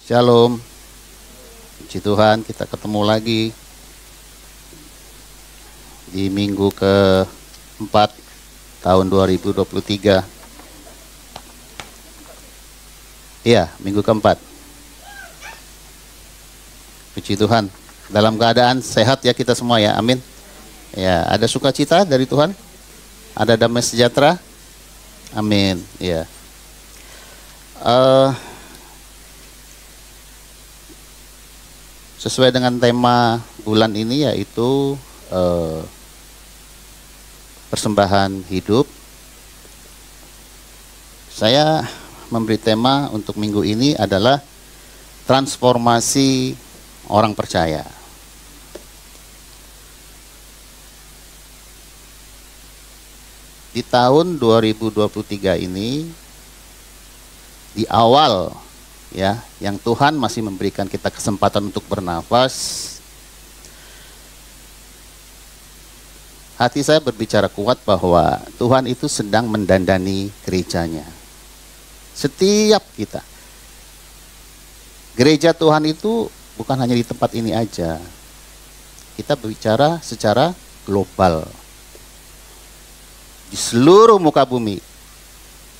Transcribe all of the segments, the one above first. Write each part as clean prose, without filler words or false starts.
Shalom. Puji Tuhan, kita ketemu lagi di minggu ke-4 tahun 2023. Iya, minggu ke-4. Puji Tuhan, dalam keadaan sehat ya kita semua ya, amin. Ya, ada sukacita dari Tuhan, ada damai sejahtera, amin. Ya. Sesuai dengan tema bulan ini yaitu persembahan hidup. Saya memberi tema untuk minggu ini adalah transformasi orang percaya. Di tahun 2023 ini, di awal ya, yang Tuhan masih memberikan kita kesempatan untuk bernafas, hati saya berbicara kuat bahwa Tuhan itu sedang mendandani gerejanya. Setiap kita. Gereja Tuhan itu bukan hanya di tempat ini aja. Kita berbicara secara global. Di seluruh muka bumi.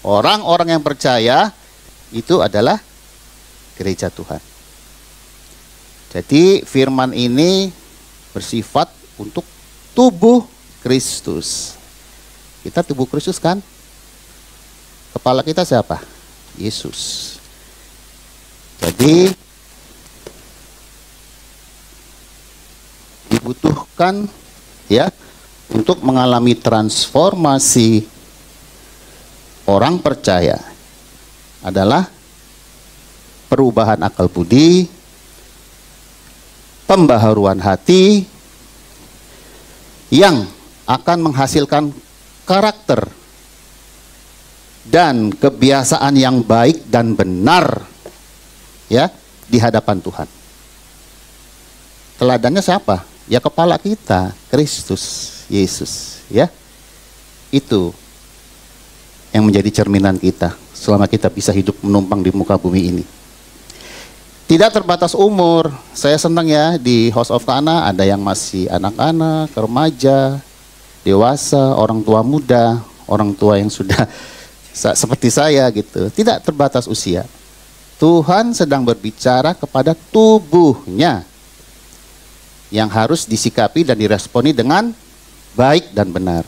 Orang-orang yang percaya itu adalah gereja Tuhan. Jadi firman ini bersifat untuk tubuh Kristus. Kita tubuh Kristus kan? Kepala kita siapa? Yesus. Jadi dibutuhkan ya untuk mengalami transformasi orang percaya adalah perubahan akal budi, pembaharuan hati yang akan menghasilkan karakter dan kebiasaan yang baik dan benar ya di hadapan Tuhan. Teladannya siapa? Ya kepala kita, Kristus Yesus ya. Itu yang menjadi cerminan kita selama kita bisa hidup menumpang di muka bumi ini. Tidak terbatas umur. Saya senang ya di House of Kana ada yang masih anak-anak, remaja, dewasa, orang tua muda, orang tua yang sudah seperti saya gitu. Tidak terbatas usia. Tuhan sedang berbicara kepada tubuhnya yang harus disikapi dan diresponi dengan baik dan benar.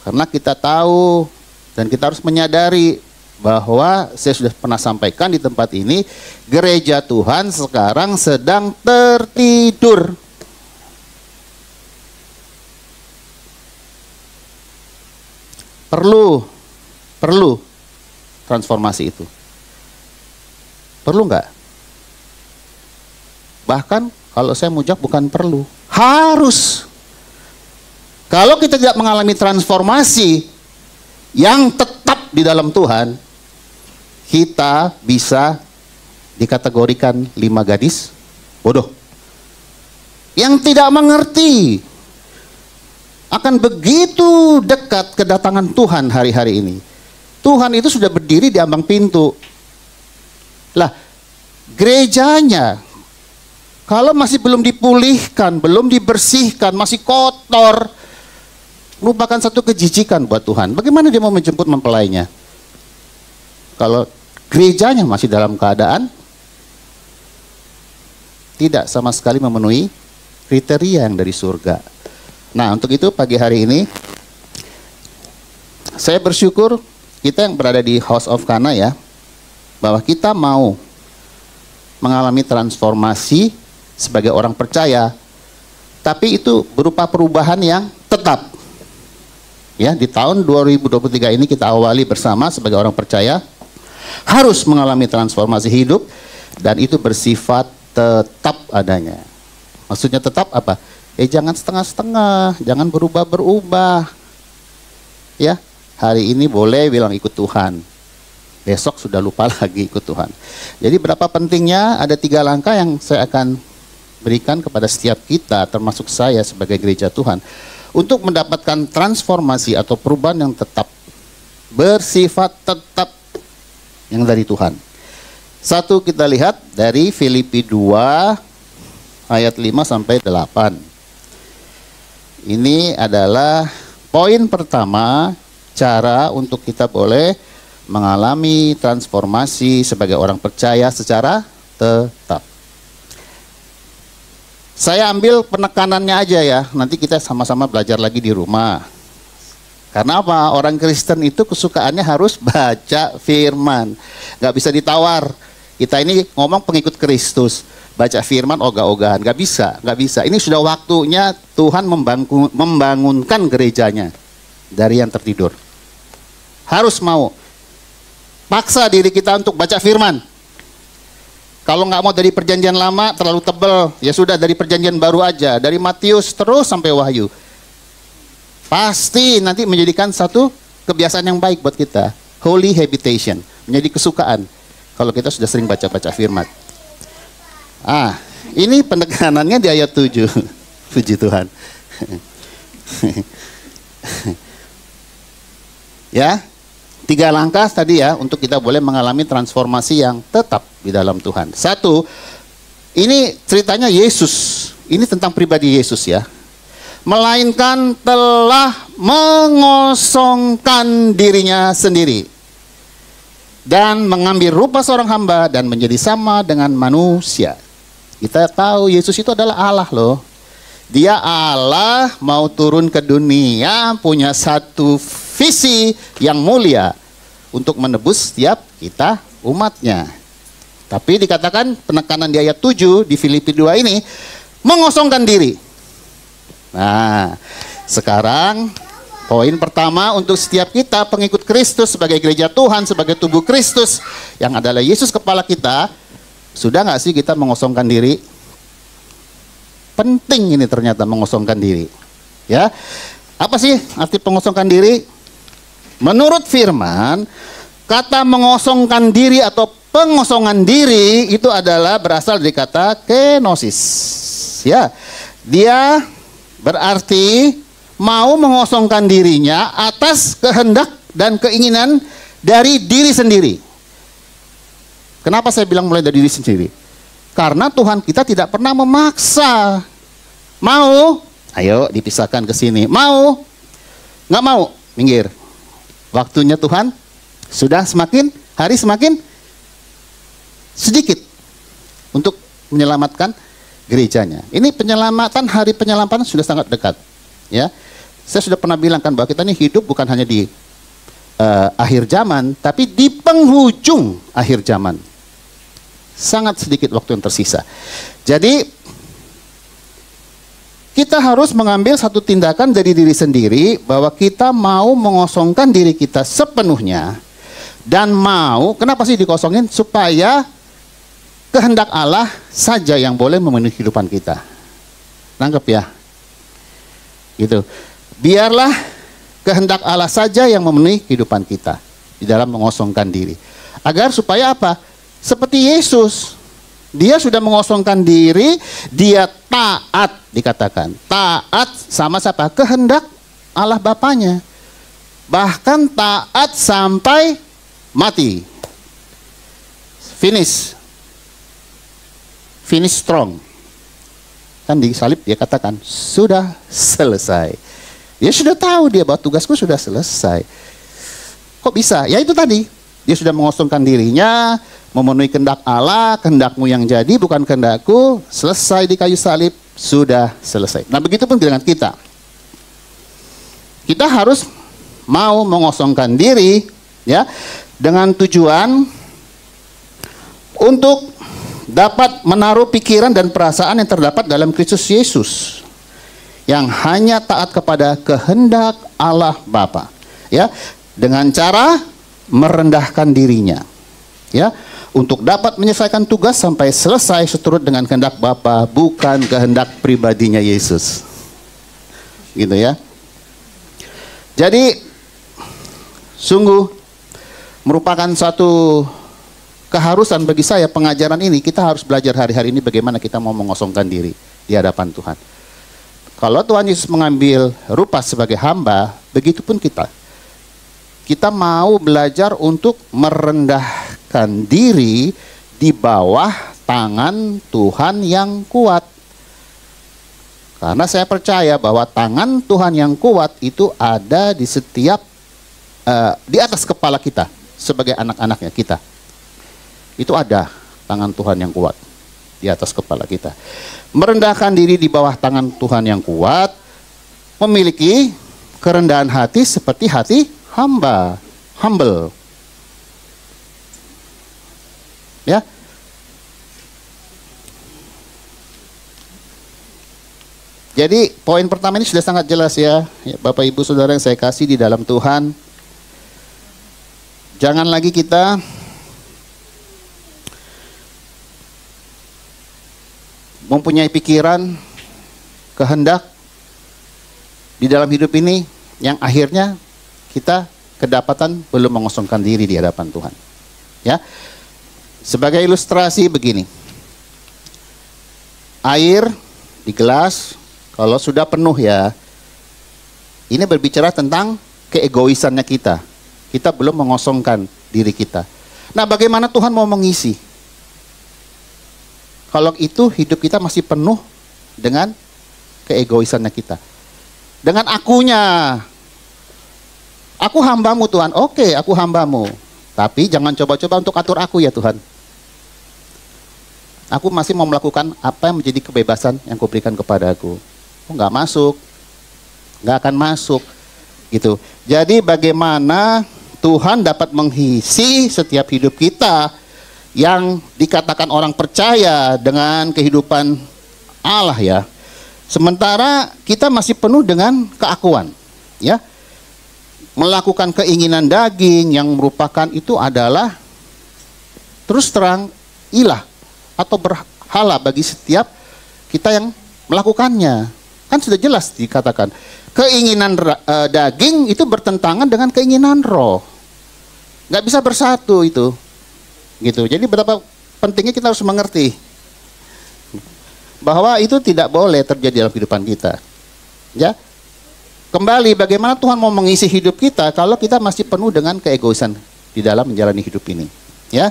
Karena kita tahu dan kita harus menyadari bahwa saya sudah pernah sampaikan di tempat ini, gereja Tuhan sekarang sedang tertidur. Perlu transformasi itu. Perlu nggak? Bahkan kalau saya mujak bukan perlu, harus. Kalau kita tidak mengalami transformasi yang tetap di dalam Tuhan, kita bisa dikategorikan 5 gadis bodoh yang tidak mengerti akan begitu dekat kedatangan Tuhan hari-hari ini. Tuhan itu sudah berdiri di ambang pintu. Lah, gerejanya kalau masih belum dipulihkan, belum dibersihkan, masih kotor, merupakan satu kejijikan buat Tuhan. Bagaimana dia mau menjemput mempelainya? Kalau gerejanya masih dalam keadaan tidak sama sekali memenuhi kriteria yang dari surga. Nah, untuk itu pagi hari ini saya bersyukur kita yang berada di House of Kana ya, bahwa kita mau mengalami transformasi sebagai orang percaya, tapi itu berupa perubahan yang tetap. Ya, di tahun 2023 ini kita awali bersama sebagai orang percaya harus mengalami transformasi hidup dan itu bersifat tetap adanya. Maksudnya tetap apa? Jangan setengah-setengah, jangan berubah-berubah. Ya, hari ini boleh bilang ikut Tuhan. Besok sudah lupa lagi ikut Tuhan. Jadi berapa pentingnya ada 3 langkah yang saya akan berikan kepada setiap kita, termasuk saya sebagai gereja Tuhan, untuk mendapatkan transformasi atau perubahan yang tetap, bersifat tetap yang dari Tuhan. Satu, kita lihat dari Filipi 2 ayat 5 sampai 8. Ini adalah poin pertama, cara untuk kita boleh mengalami transformasi sebagai orang percaya secara tetap. Saya ambil penekanannya aja ya, nanti kita sama-sama belajar lagi di rumah. Karena apa? Orang Kristen itu kesukaannya harus baca firman. Gak bisa ditawar. Kita ini ngomong pengikut Kristus, baca firman ogah-ogahan. Gak bisa, gak bisa. Ini sudah waktunya Tuhan membangunkan gerejanya dari yang tertidur. Harus mau. Paksa diri kita untuk baca firman. Kalau nggak mau dari perjanjian lama terlalu tebal, ya sudah dari perjanjian baru aja, dari Matius terus sampai Wahyu. Pasti nanti menjadikan satu kebiasaan yang baik buat kita. Holy habitation, menjadi kesukaan kalau kita sudah sering baca-baca firman. Ini penekanannya di ayat 7. Puji Tuhan. Ya. 3 langkah tadi ya, untuk kita boleh mengalami transformasi yang tetap di dalam Tuhan. 1, ini ceritanya Yesus. Ini tentang pribadi Yesus ya. Melainkan telah mengosongkan dirinya sendiri. Dan mengambil rupa seorang hamba dan menjadi sama dengan manusia. Kita tahu Yesus itu adalah Allah loh. Dia Allah mau turun ke dunia, punya satu visi yang mulia untuk menebus setiap kita umatnya. Tapi dikatakan penekanan di ayat 7 di Filipi 2 ini, mengosongkan diri. Nah, sekarang poin pertama untuk setiap kita pengikut Kristus sebagai gereja Tuhan, sebagai tubuh Kristus yang adalah Yesus kepala kita, sudah nggak sih kita mengosongkan diri? Penting ini ternyata mengosongkan diri. Ya, apa sih arti mengosongkan diri? Menurut firman, kata mengosongkan diri atau pengosongan diri itu adalah berasal dari kata kenosis. Ya, dia berarti mau mengosongkan dirinya atas kehendak dan keinginan dari diri sendiri. Kenapa saya bilang mulai dari diri sendiri? Karena Tuhan kita tidak pernah memaksa. Mau, ayo dipisahkan ke sini. Mau, nggak mau, minggir. Waktunya Tuhan sudah hari semakin sedikit untuk menyelamatkan gerejanya. Ini penyelamatan, hari penyelamatan sudah sangat dekat. Ya, saya sudah pernah bilang kan bahwa kita ini hidup bukan hanya di akhir zaman, tapi di penghujung akhir zaman. Sangat sedikit waktu yang tersisa. Jadi kita harus mengambil satu tindakan dari diri sendiri bahwa kita mau mengosongkan diri kita sepenuhnya dan mau, kenapa sih dikosongin? Supaya kehendak Allah saja yang boleh memenuhi kehidupan kita. Nangkep ya? Gitu. Biarlah kehendak Allah saja yang memenuhi kehidupan kita di dalam mengosongkan diri. Agar supaya apa? Seperti Yesus, dia sudah mengosongkan diri, dia taat, dikatakan. Taat sama siapa? Kehendak Allah Bapanya. Bahkan taat sampai mati. Finish strong. Kan di salib dia katakan, sudah selesai. Dia sudah tahu dia bahwa tugasku sudah selesai. Kok bisa? Ya itu tadi. Dia sudah mengosongkan dirinya, memenuhi kehendak Allah, kehendakmu yang jadi, bukan kehendakku, selesai di kayu salib, sudah selesai. Nah begitu pun dengan kita. Kita harus mau mengosongkan diri, ya, dengan tujuan untuk dapat menaruh pikiran dan perasaan yang terdapat dalam Kristus Yesus, yang hanya taat kepada kehendak Allah Bapa, ya, dengan cara merendahkan dirinya, ya, untuk dapat menyelesaikan tugas sampai selesai seturut dengan kehendak Bapa, bukan kehendak pribadinya Yesus. Gitu ya. Jadi sungguh merupakan suatu keharusan bagi saya pengajaran ini. Kita harus belajar hari-hari ini bagaimana kita mau mengosongkan diri di hadapan Tuhan. Kalau Tuhan Yesus mengambil rupa sebagai hamba, begitupun kita. Kita mau belajar untuk merendahkan diri di bawah tangan Tuhan yang kuat. Karena saya percaya bahwa tangan Tuhan yang kuat itu ada di setiap, di atas kepala kita sebagai anak-anaknya kita. Itu ada tangan Tuhan yang kuat di atas kepala kita. Merendahkan diri di bawah tangan Tuhan yang kuat, memiliki kerendahan hati seperti hati hamba, humble. Ya. Jadi poin pertama ini sudah sangat jelas ya, Bapak Ibu Saudara yang saya kasih di dalam Tuhan. Jangan lagi kita mempunyai pikiran, kehendak di dalam hidup ini yang akhirnya kita kedapatan belum mengosongkan diri di hadapan Tuhan. Ya. Sebagai ilustrasi begini. Air di gelas kalau sudah penuh ya, ini berbicara tentang keegoisannya kita. Kita belum mengosongkan diri kita. Nah, bagaimana Tuhan mau mengisi? Kalau itu hidup kita masih penuh dengan keegoisannya kita. Dengan akunya. Aku hambamu Tuhan. Oke, aku hambamu. Tapi jangan coba-coba untuk atur aku ya Tuhan. Aku masih mau melakukan apa yang menjadi kebebasan yang kau berikan kepada aku. Oh, nggak masuk. Nggak akan masuk. Gitu. Jadi bagaimana Tuhan dapat mengisi setiap hidup kita yang dikatakan orang percaya dengan kehidupan Allah ya. Sementara kita masih penuh dengan keakuan. Ya. Melakukan keinginan daging yang merupakan itu adalah terus terang ilah atau berhala bagi setiap kita yang melakukannya. Kan sudah jelas dikatakan. Keinginan daging itu bertentangan dengan keinginan roh. Nggak bisa bersatu itu. Gitu. Jadi betapa pentingnya kita harus mengerti bahwa itu tidak boleh terjadi dalam kehidupan kita. Ya. Kembali bagaimana Tuhan mau mengisi hidup kita kalau kita masih penuh dengan keegoisan di dalam menjalani hidup ini. Ya.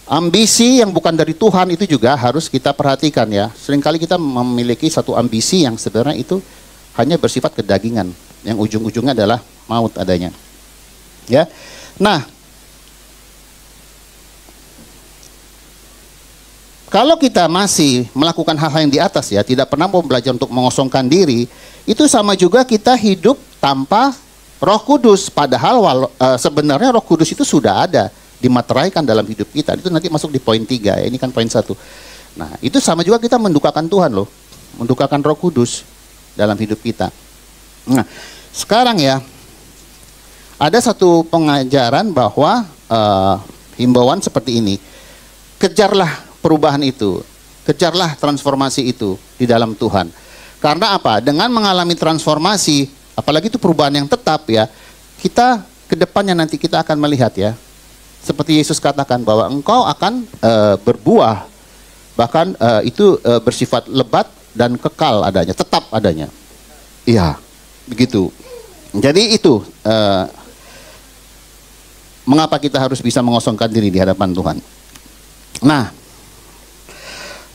Ambisi yang bukan dari Tuhan itu juga harus kita perhatikan ya. Seringkali kita memiliki satu ambisi yang sebenarnya itu hanya bersifat kedagingan, yang ujung-ujungnya adalah maut adanya. Ya. Nah, kalau kita masih melakukan hal-hal yang di atas ya, tidak pernah mau belajar untuk mengosongkan diri, itu sama juga kita hidup tanpa Roh Kudus. Padahal sebenarnya Roh Kudus itu sudah ada, dimateraikan dalam hidup kita. Itu nanti masuk di poin 3 ya, ini kan poin 1. Nah, itu sama juga kita mendukakan Tuhan loh, mendukakan Roh Kudus dalam hidup kita. Nah, sekarang ya, ada satu pengajaran bahwa himbauan seperti ini, kejarlah perubahan itu, kejarlah transformasi itu di dalam Tuhan. Karena apa? Dengan mengalami transformasi, apalagi itu perubahan yang tetap ya, kita ke depannya nanti kita akan melihat ya, seperti Yesus katakan bahwa engkau akan berbuah, bahkan itu bersifat lebat dan kekal adanya, tetap adanya. Iya, begitu. Jadi itu mengapa kita harus bisa mengosongkan diri di hadapan Tuhan. Nah,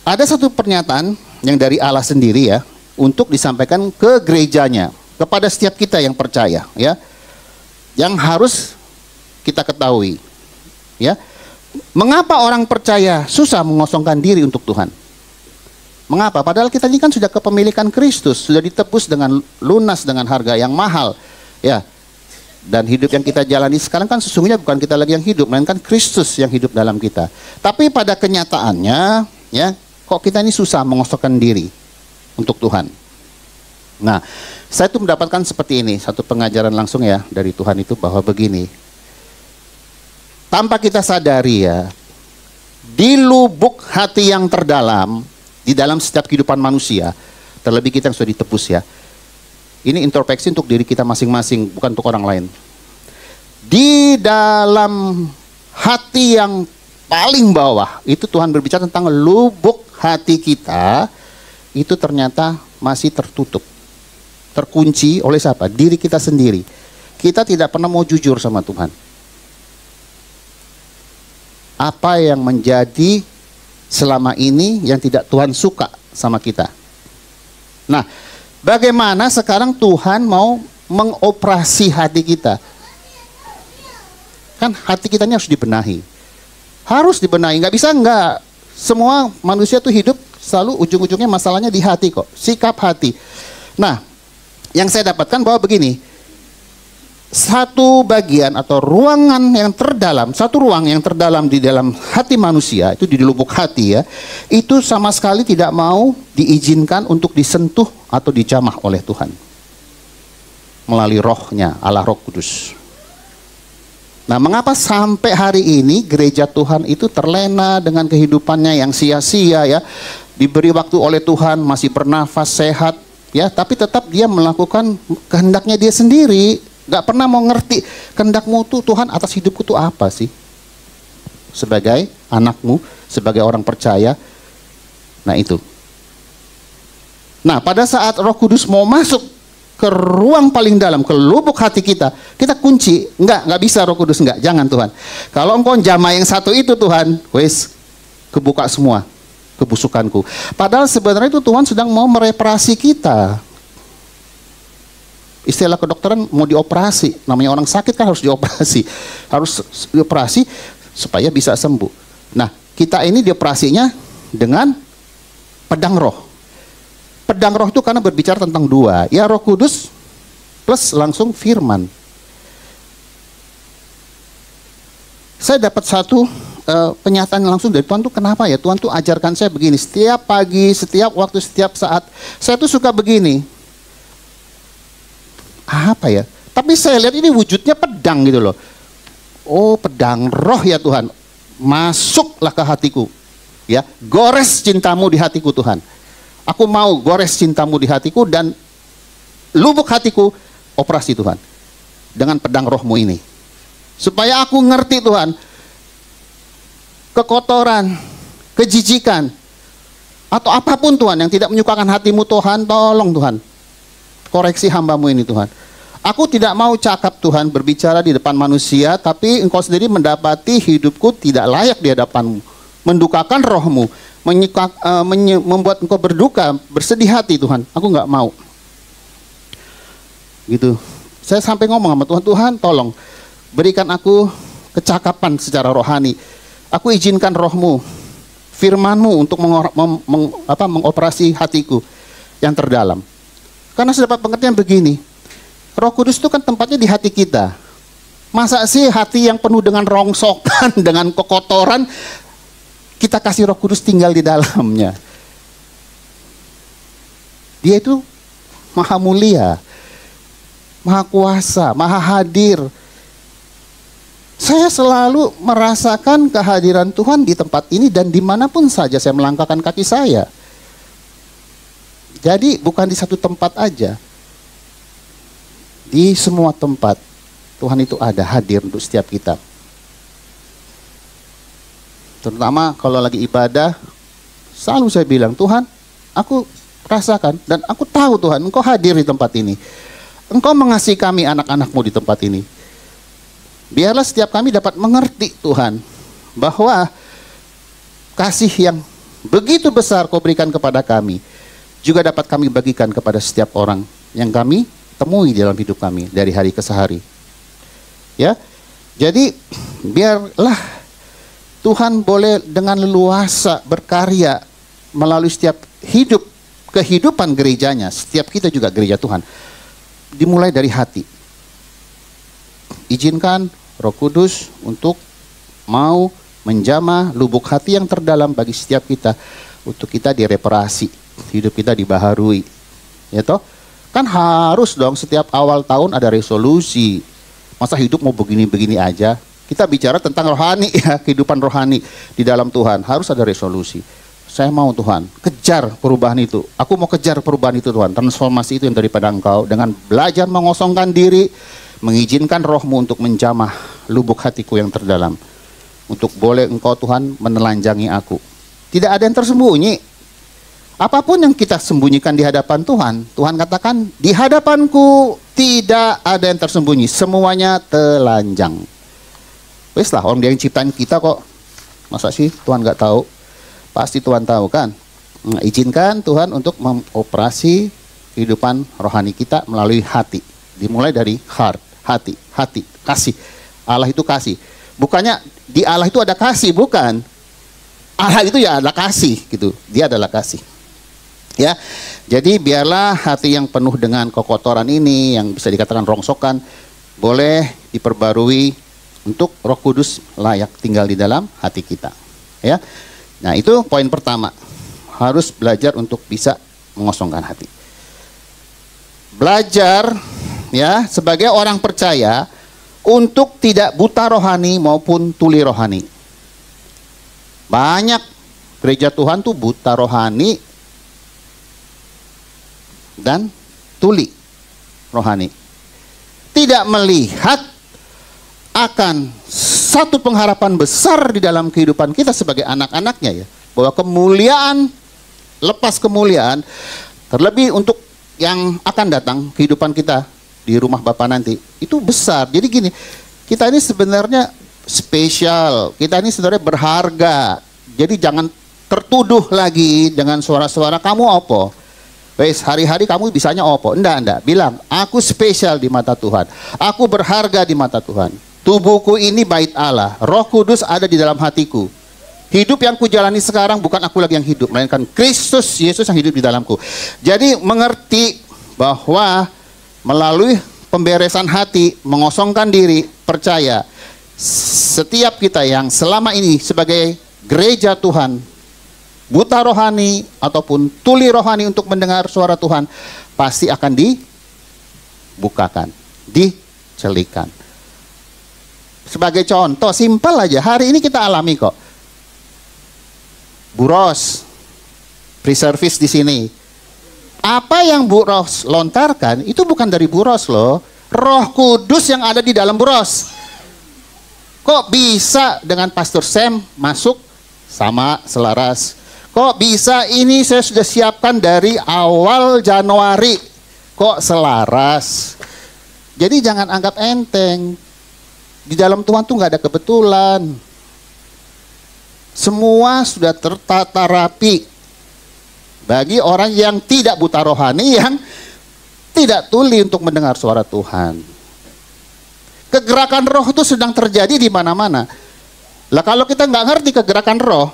ada satu pernyataan yang dari Allah sendiri ya, untuk disampaikan ke gerejanya, kepada setiap kita yang percaya ya, yang harus kita ketahui ya. Mengapa orang percaya susah mengosongkan diri untuk Tuhan? Mengapa? Padahal kita ini kan sudah kepemilikan Kristus, sudah ditebus dengan lunas dengan harga yang mahal ya. Dan hidup yang kita jalani sekarang kan sesungguhnya bukan kita lagi yang hidup, melainkan Kristus yang hidup dalam kita. Tapi pada kenyataannya ya, kok kita ini susah mengosongkan diri untuk Tuhan. Nah, saya tuh mendapatkan seperti ini, satu pengajaran langsung ya dari Tuhan itu bahwa begini. Tanpa kita sadari ya, di lubuk hati yang terdalam, di dalam setiap kehidupan manusia, terlebih kita yang sudah ditebus ya. Ini introspeksi untuk diri kita masing-masing, bukan untuk orang lain. Di dalam hati yang paling bawah, itu Tuhan berbicara tentang lubuk hati kita, itu ternyata masih tertutup. Terkunci oleh siapa? Diri kita sendiri. Kita tidak pernah mau jujur sama Tuhan. apa yang menjadi selama ini yang tidak Tuhan suka sama kita. Nah, bagaimana sekarang Tuhan mau mengoperasi hati kita? Kan hati kita ini harus dibenahi. Harus dibenahi, nggak bisa nggak. Semua manusia tuh hidup selalu ujung-ujungnya masalahnya di hati kok. Sikap hati. Nah, yang saya dapatkan bahwa begini. Satu bagian atau ruangan yang terdalam, satu ruang yang terdalam di dalam hati manusia, itu di lubuk hati ya, itu sama sekali tidak mau diizinkan untuk disentuh atau dijamah oleh Tuhan. Melalui rohnya, Allah Roh Kudus. Nah, mengapa sampai hari ini gereja Tuhan itu terlena dengan kehidupannya yang sia-sia ya, diberi waktu oleh Tuhan, masih bernafas, sehat ya, tapi tetap dia melakukan kehendaknya dia sendiri. Gak pernah mau ngerti kehendakmu tuh Tuhan atas hidupku tuh apa sih? Sebagai anakmu, sebagai orang percaya. Nah itu. Nah pada saat Roh Kudus mau masuk ke ruang paling dalam, ke lubuk hati kita kunci. Nggak bisa Roh Kudus, nggak, jangan Tuhan. Kalau engkau jamah yang satu itu Tuhan, wes kebuka semua kebusukanku. Padahal sebenarnya itu Tuhan sedang mau mereparasi kita. Istilah kedokteran mau dioperasi, namanya orang sakit kan harus dioperasi, harus dioperasi supaya bisa sembuh. Nah, kita ini dioperasinya dengan pedang roh. Pedang roh itu karena berbicara tentang dua, ya Roh Kudus plus langsung firman. Saya dapat satu penyataan langsung dari Tuhan tuh, kenapa ya Tuhan tuh ajarkan saya begini, setiap pagi, setiap waktu, setiap saat. Saya tuh suka begini. Apa ya? Tapi saya lihat ini wujudnya pedang gitu loh. Oh, pedang roh ya Tuhan. Masuklah ke hatiku. Ya, gores cintamu di hatiku Tuhan. Aku mau gores cintamu di hatiku dan lubuk hatiku operasi Tuhan. Dengan pedang rohmu ini. Supaya aku ngerti Tuhan. Kekotoran, kejijikan, atau apapun Tuhan yang tidak menyukakan hatimu Tuhan, tolong Tuhan. Koreksi hambamu ini Tuhan. Aku tidak mau cakap Tuhan berbicara di depan manusia, tapi engkau sendiri mendapati hidupku tidak layak di hadapanmu. Mendukakan rohmu, membuat engkau berduka, bersedih hati Tuhan. Aku nggak mau. Gitu. Saya sampai ngomong sama Tuhan, Tuhan tolong berikan aku kecakapan secara rohani. Aku izinkan rohmu, firmanmu untuk mengoperasi hatiku yang terdalam. Karena saya dapat pengertian begini, Roh Kudus itu kan tempatnya di hati kita. Masa sih hati yang penuh dengan rongsokan, dengan kekotoran, kita kasih Roh Kudus tinggal di dalamnya. Dia itu maha mulia, maha kuasa, maha hadir. Saya selalu merasakan kehadiran Tuhan di tempat ini dan dimanapun saja saya melangkahkan kaki saya. Jadi bukan di satu tempat aja. Di semua tempat Tuhan itu ada, hadir untuk setiap kita. Terutama kalau lagi ibadah, selalu saya bilang, Tuhan, aku rasakan dan aku tahu Tuhan, Engkau hadir di tempat ini. Engkau mengasihi kami anak-anak-Mu di tempat ini. Biarlah setiap kami dapat mengerti Tuhan, bahwa kasih yang begitu besar Kau berikan kepada kami, juga dapat kami bagikan kepada setiap orang yang kami temui dalam hidup kami dari hari ke hari. Ya, jadi biarlah Tuhan boleh dengan leluasa berkarya melalui setiap kehidupan gerejanya. Setiap kita juga gereja Tuhan. Dimulai dari hati. Izinkan Roh Kudus untuk mau menjamah lubuk hati yang terdalam bagi setiap kita, untuk kita direparasi. Hidup kita dibaharui, ya toh? Kan harus dong setiap awal tahun ada resolusi. Masa hidup mau begini-begini aja? Kita bicara tentang rohani ya, kehidupan rohani di dalam Tuhan. Harus ada resolusi. Saya mau Tuhan, kejar perubahan itu. Aku mau kejar perubahan itu Tuhan. Transformasi itu yang daripada Engkau. Dengan belajar mengosongkan diri, mengizinkan rohmu untuk menjamah lubuk hatiku yang terdalam. Untuk boleh Engkau Tuhan menelanjangi aku. Tidak ada yang tersembunyi. Apapun yang kita sembunyikan di hadapan Tuhan, Tuhan katakan, di hadapanku tidak ada yang tersembunyi, semuanya telanjang. Wes lah, orang dia yang ciptain kita kok, Masa sih Tuhan nggak tahu? Pasti Tuhan tahu kan? Nah, izinkan Tuhan untuk mengoperasi kehidupan rohani kita melalui hati. Dimulai dari heart, hati, kasih. Allah itu kasih. Bukannya di Allah itu ada kasih, bukan. Allah itu ya ada kasih gitu. Dia adalah kasih. Ya, jadi biarlah hati yang penuh dengan kekotoran ini, yang bisa dikatakan rongsokan, boleh diperbarui untuk Roh Kudus layak tinggal di dalam hati kita. Ya, nah itu poin pertama, harus belajar untuk bisa mengosongkan hati. Belajar ya sebagai orang percaya untuk tidak buta rohani maupun tuli rohani. Banyak gereja Tuhan tuh buta rohani dan tuli rohani, tidak melihat akan satu pengharapan besar di dalam kehidupan kita sebagai anak-anaknya ya, bahwa kemuliaan, lepas kemuliaan, terlebih untuk yang akan datang kehidupan kita di rumah Bapa nanti, itu besar. Jadi gini, kita ini sebenarnya spesial, kita ini sebenarnya berharga. Jadi jangan tertuduh lagi dengan suara-suara kamu apa. Wes, hari-hari kamu bisanya opo? Enggak. Bilang, aku spesial di mata Tuhan. Aku berharga di mata Tuhan. Tubuhku ini bait Allah. Roh Kudus ada di dalam hatiku. Hidup yang kujalani sekarang bukan aku lagi yang hidup, melainkan Kristus Yesus yang hidup di dalamku. Jadi mengerti bahwa melalui pemberesan hati, mengosongkan diri, percaya. Setiap kita yang selama ini sebagai gereja Tuhan, buta rohani ataupun tuli rohani untuk mendengar suara Tuhan, pasti akan dibukakan, dicelikan. Sebagai contoh, simpel aja, hari ini kita alami kok. Bu Ros, pre-service di sini. Apa yang Bu Ros lontarkan, itu bukan dari Bu Ros loh. Roh Kudus yang ada di dalam Bu Ros. Kok bisa dengan Pastor Sam masuk sama selaras? Kok bisa ini saya sudah siapkan dari awal Januari. Kok selaras? Jadi jangan anggap enteng. Di dalam Tuhan tuh nggak ada kebetulan. Semua sudah tertata rapi. Bagi orang yang tidak buta rohani, yang tidak tuli untuk mendengar suara Tuhan. Kegerakan roh itu sedang terjadi di mana-mana. Lah kalau kita nggak ngerti kegerakan roh,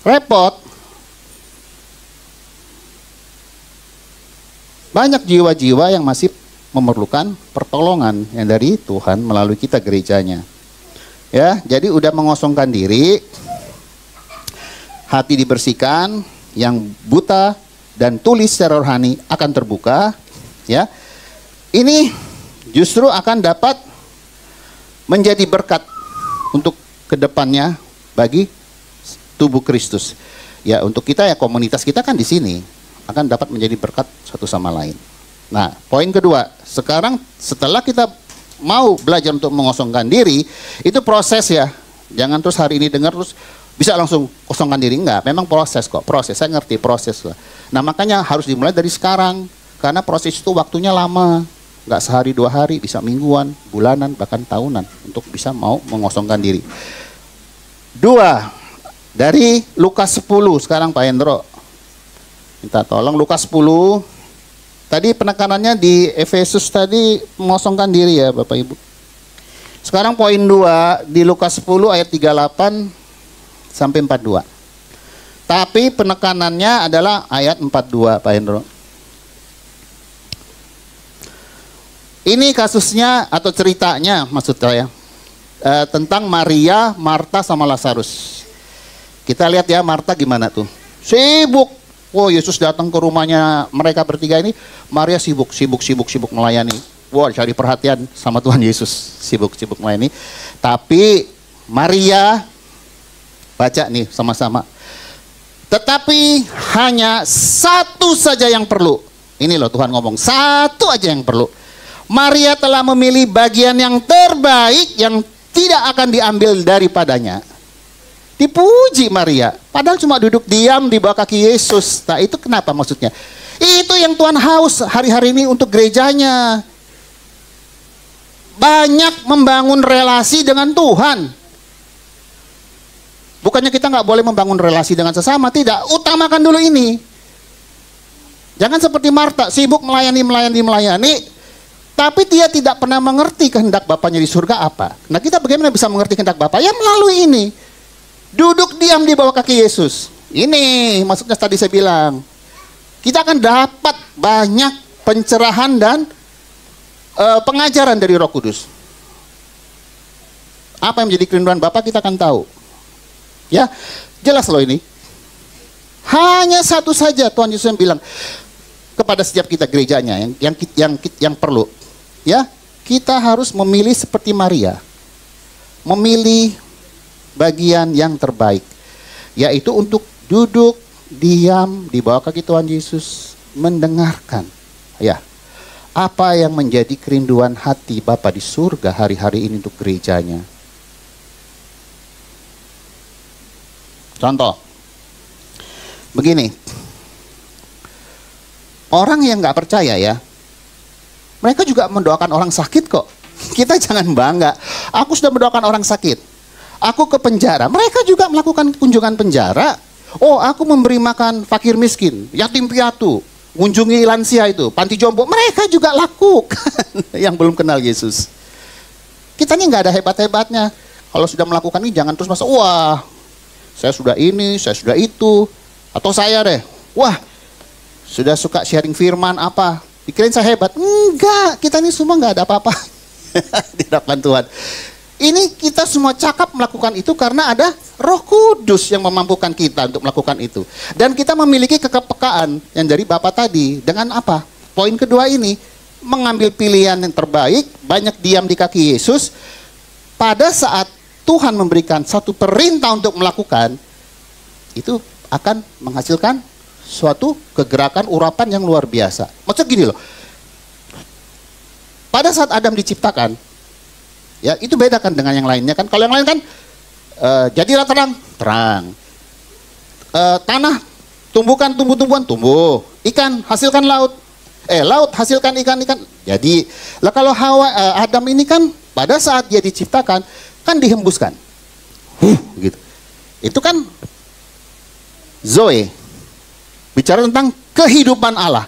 repot. Banyak jiwa-jiwa yang masih memerlukan pertolongan yang dari Tuhan melalui kita gerejanya. Ya, jadi udah mengosongkan diri, hati dibersihkan, yang buta dan tuli secara rohani akan terbuka. Ya, ini justru akan dapat menjadi berkat untuk kedepannya bagi tubuh Kristus. Ya, untuk kita ya, komunitas kita kan di sini akan dapat menjadi berkat satu sama lain. Nah, poin kedua, sekarang setelah kita mau belajar untuk mengosongkan diri, itu proses ya. Jangan terus hari ini dengar terus bisa langsung kosongkan diri, enggak. Memang proses kok, proses. Saya ngerti proses lah. Nah, makanya harus dimulai dari sekarang, karena proses itu waktunya lama. Enggak sehari dua hari, bisa mingguan, bulanan, bahkan tahunan untuk bisa mau mengosongkan diri. Dua, dari Lukas 10 sekarang Pak Hendro. Minta tolong Lukas 10. Tadi penekanannya di Efesus tadi mengosongkan diri ya Bapak Ibu. Sekarang poin 2 di Lukas 10 ayat 38 sampai 42. Tapi penekanannya adalah ayat 42 Pak Hendro. Ini kasusnya atau ceritanya maksud saya tentang Maria, Marta sama Lazarus. Kita lihat ya Marta gimana tuh. Sibuk. Oh, Yesus datang ke rumahnya mereka bertiga ini, Maria sibuk melayani. Wah, cari perhatian sama Tuhan Yesus, sibuk melayani. Tapi Maria, baca nih sama-sama. Tetapi hanya satu saja yang perlu. Ini loh Tuhan ngomong, satu aja yang perlu. Maria telah memilih bagian yang terbaik yang tidak akan diambil daripadanya. Dipuji Maria, padahal cuma duduk diam di bawah kaki Yesus. Nah itu kenapa maksudnya? Itu yang Tuhan haus hari-hari ini untuk gerejanya. Banyak membangun relasi dengan Tuhan. Bukannya kita nggak boleh membangun relasi dengan sesama, tidak. Utamakan dulu ini. Jangan seperti Marta, sibuk melayani, tapi dia tidak pernah mengerti kehendak Bapaknya di surga apa. Nah, kita bagaimana bisa mengerti kehendak Bapa? Ya melalui ini. Duduk diam di bawah kaki Yesus. Ini maksudnya tadi saya bilang. Kita akan dapat banyak pencerahan dan pengajaran dari Roh Kudus. Apa yang menjadi kerinduan Bapa kita akan tahu. Ya, jelas loh ini. Hanya satu saja Tuhan Yesus yang bilang kepada setiap kita gerejanya yang perlu. Ya, kita harus memilih seperti Maria. Memilih bagian yang terbaik, yaitu untuk duduk diam di bawah kaki Tuhan Yesus, mendengarkan ya apa yang menjadi kerinduan hati Bapa di surga hari-hari ini untuk gerejanya. Contoh, begini, orang yang nggak percaya ya, mereka juga mendoakan orang sakit kok. Kita jangan bangga. Aku sudah mendoakan orang sakit. Aku ke penjara. Mereka juga melakukan kunjungan penjara. Oh, aku memberi makan fakir miskin, yatim piatu, kunjungi lansia itu, panti jompo. Mereka juga lakukan yang belum kenal Yesus. Kita ini nggak ada hebat-hebatnya. Kalau sudah melakukan ini, jangan terus masa, wah, saya sudah ini, saya sudah itu. Atau saya deh, wah, sudah suka sharing firman apa, pikirin saya hebat. Enggak, kita ini semua nggak ada apa-apa di hadapan Tuhan. Ini kita semua cakap melakukan itu karena ada Roh Kudus yang memampukan kita untuk melakukan itu. Dan kita memiliki kekepekaan yang dari Bapa tadi. Dengan apa? Poin kedua ini, mengambil pilihan yang terbaik, banyak diam di kaki Yesus. Pada saat Tuhan memberikan satu perintah untuk melakukan, itu akan menghasilkan suatu kegerakan urapan yang luar biasa. Maksudnya gini loh, pada saat Adam diciptakan, ya itu beda kan dengan yang lainnya kan. Kalau yang lain kan jadilah terang, terang. Tanah tumbuhkan tumbuh-tumbuhan, tumbuh. Ikan hasilkan laut. Laut hasilkan ikan-ikan. Jadi, lah kalau Adam ini kan pada saat dia diciptakan kan dihembuskan. Gitu. Itu kan Zoe. Bicara tentang kehidupan Allah.